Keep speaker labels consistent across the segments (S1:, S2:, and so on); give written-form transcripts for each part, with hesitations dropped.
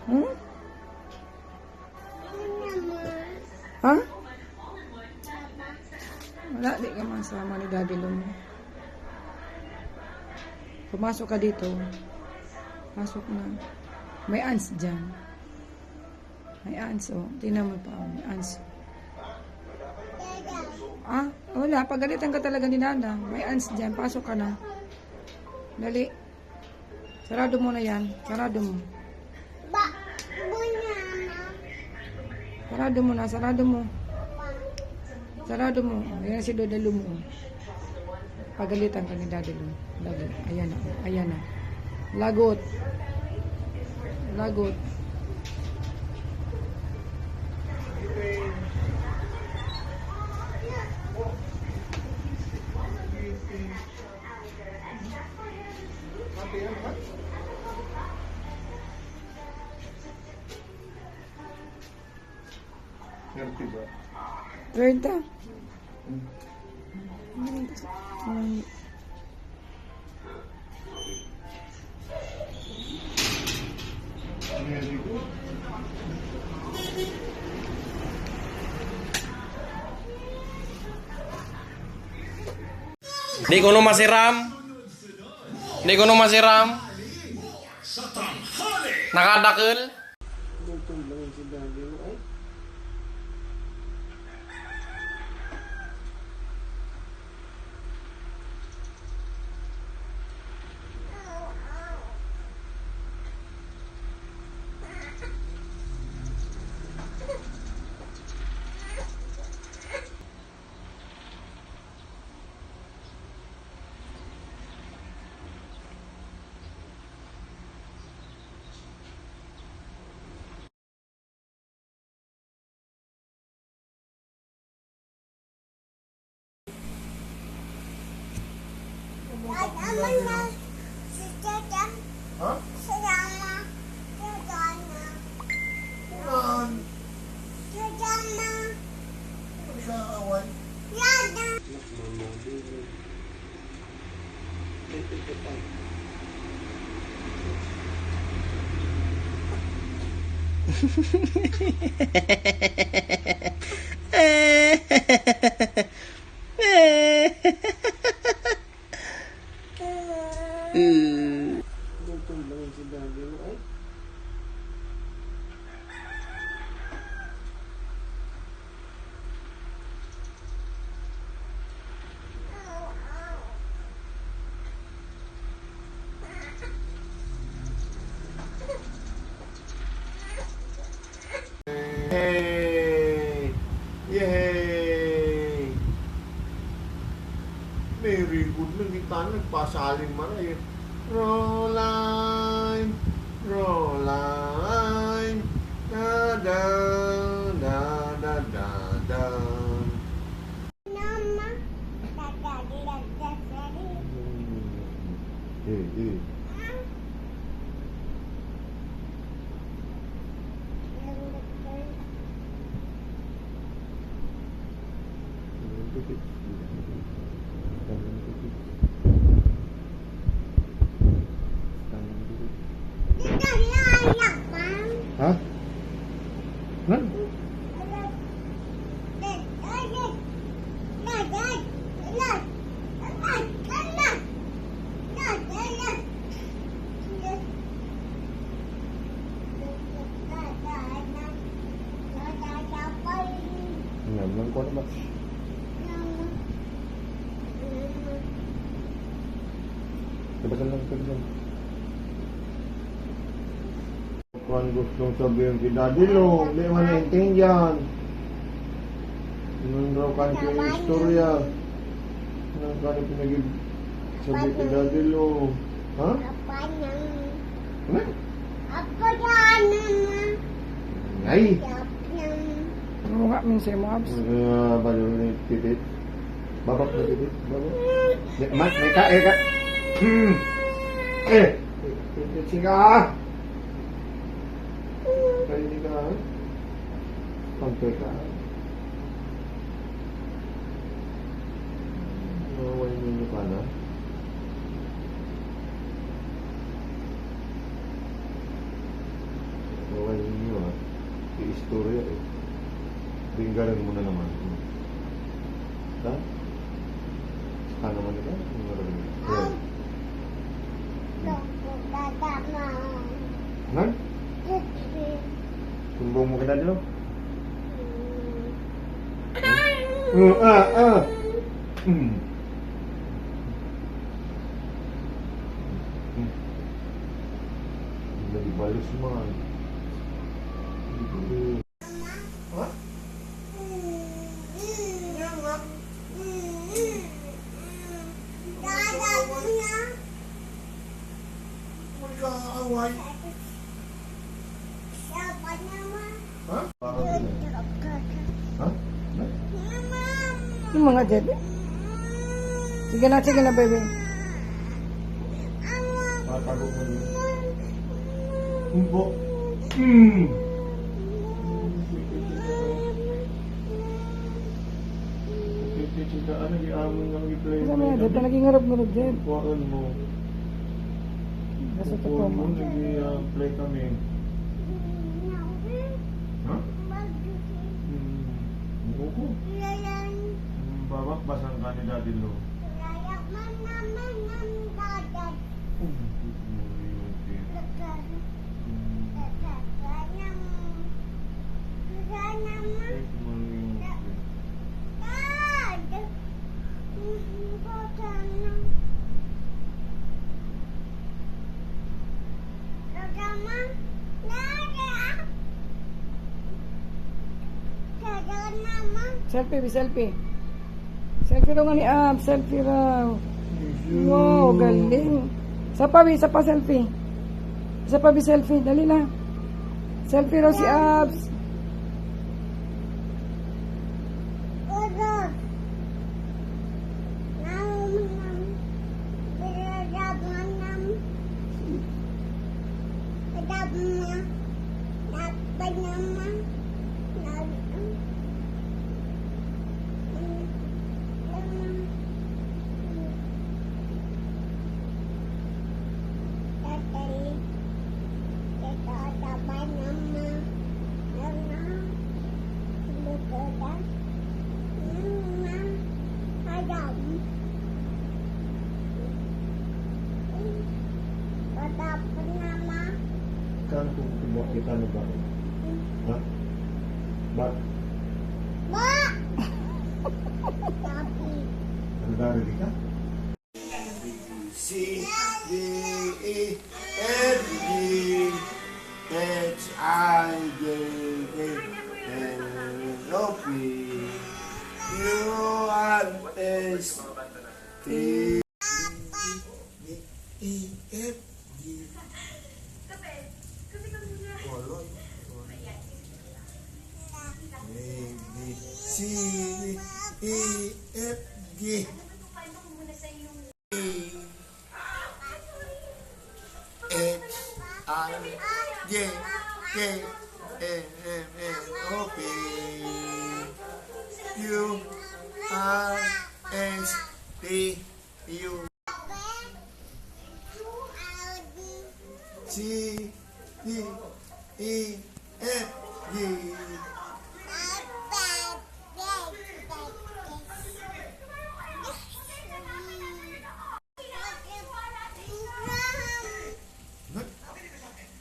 S1: Hmm? Ha? Wala, di ka masama ni Daddy Lum. Pumasok ka dito. Pasok na. May ants dyan. May ants, oh. Tingnan mo pa, oh. May ants. Ah, wala. Pagalitan ka talaga ni Nana. May ants dyan. Pasok ka na. Dali. Sarado mo na yan. Sarado mo. Sarado mo na. Sarado mo. Sarado mo. Ayan si Daddy Lum, oh. Pagalitan ka ni Daddy Lum. Dali. Ayan na. Ayan na. Lagot. Lagot.
S2: Ngerti ba?
S1: 30.
S2: Ngerti ko.
S3: Di ko no masiram. Di ko no masiram. Nakadakil.
S2: Tutong lang si Daddy. Ay. Ha? Yan. Sa awan. Tutong lang si Daddy. Ay. Yay! Yay! Very good na kita nagpasaling maray. Roll-line, roll-line, da-da, da-da-da-da. Eh. Hah? Hah? Ngam ko naman. Kebetulan lang, kebetulan. Kung gustong sabihin si Daddy Long, di man naintindihan. Nung raw kanto yung istorya. Nung kanto pinagib sabi si Daddy Long. Ha? Ano? Ay!
S1: Ano nga minsan mo, Abs?
S2: Balo ni titit. Babak na titit. Babak. May ka, ka. Titit siya. Kaya hindi ka. Pagkay ka. Nawaway ninyo ka na. istorya eh. Tinggalan mo na naman. Ha? Saka naman ito? Yung marami. Ayan. Nan? Sumbong mo kita dito? Hmm. Lagi balis man. Ha? Magkaaway. Ha? Ha?
S1: Yung mga Jebe. Sige na, baby.
S2: Tatago mo yun. Humbo. Hmm. Chika, ano i-amon ng i-play
S1: Isa mga Jebe, talagang ngarap-ngarap Jebe.
S2: Kuhaan mo.
S1: Basta to
S2: Kuhaan mo,
S1: mo.
S2: nag-play kami. Ha? Buko. Babak basang ka ni Daddy Lo.
S1: Selfie, selfie. Selfie raw nga ni Ab, selfie raw. Wow, galing. Isa pa selfie. Isa pa selfie, dali na. Selfie raw si Abs.
S2: Kan kung tubuha kita na ba? Ha? Ba? Ang dari di ka? C, D, E, F, G, H, I, J, K, L, O, P, Q, R, S, T, E, F, G, C, D, E, F, G, H, I, J, K, L, M, N, O, P, Q, R, S, T, U, C, D, E, F, G,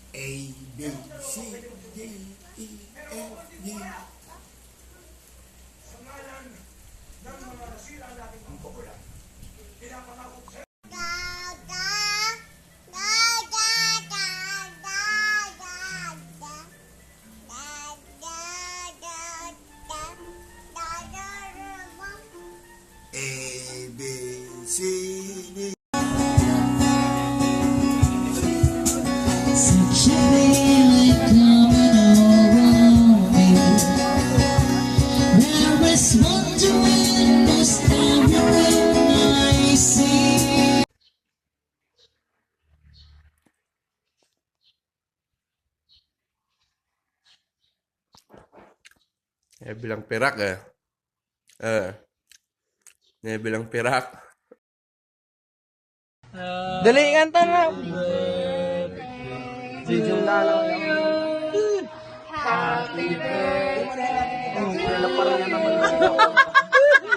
S2: A, B, C, D, E, F, G. A, B, C, D.
S4: Such a feeling coming over me. There is wonder in most everything I see.
S3: Bilang perak ya. Bilang perak. Dali kanta na.
S1: Happy birthday to you.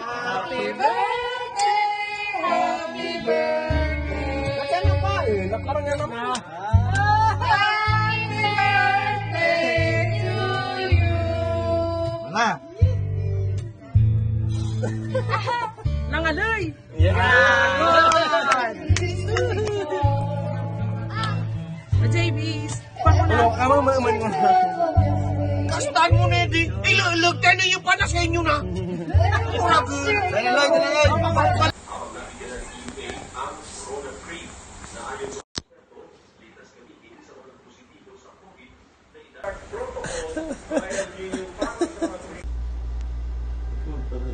S1: Happy birthday, happy birthday.
S3: Ano pa eh? Nakarang yan naman.
S1: Happy birthday to you.
S3: Wala.
S1: Nangalay. JB's.
S3: Ano, ama mo man mo.
S5: Kastaan mo na di. Ilagtan na yung panas sa inyo na.
S3: Dali.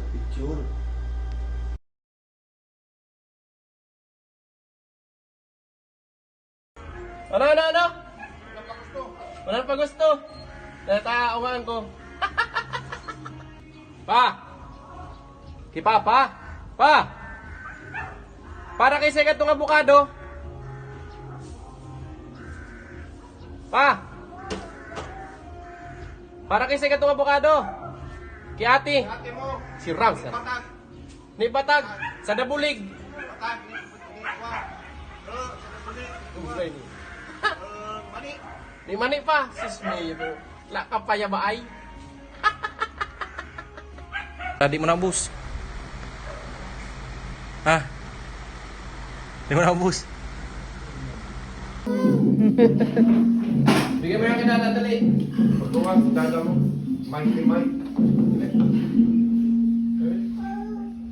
S2: Picture.
S3: Ano? Wala pa gusto. Nataawangan ko. Pa! Kipa, pa! Pa! Para kay sekat tong abukado. Pa! Para kay sekat tong abukado. Ki ate.
S5: Ate mo.
S3: Si Rams.
S5: Patag.
S3: Ni Patag. Sa Dabulig.
S5: Patag.
S3: Ugay ni.
S5: Mani.
S3: Ni mani pa. Sis me. La ka pa ya ba ay? Tadi mo na bus. Ha? Di mo na bus. Bigyan mo yung kinata, dali.
S2: Pagkawan, dada mo. Mike.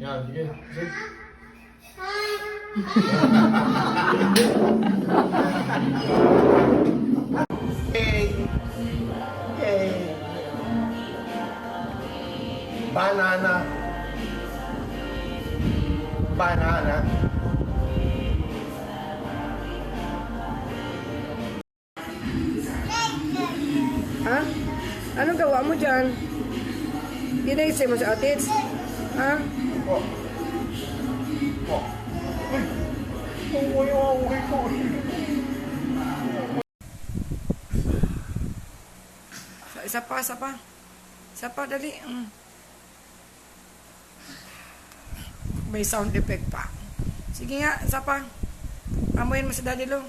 S2: Yan, sige. Sige.
S5: Yay. Banana.
S1: Ha? Anong gawa mo dyan? Inaisip mo sa atits? Ha? Isa pa, dali. May sound effect pa. Sige nga, isa pa. Amuin mo si Daddy Lo.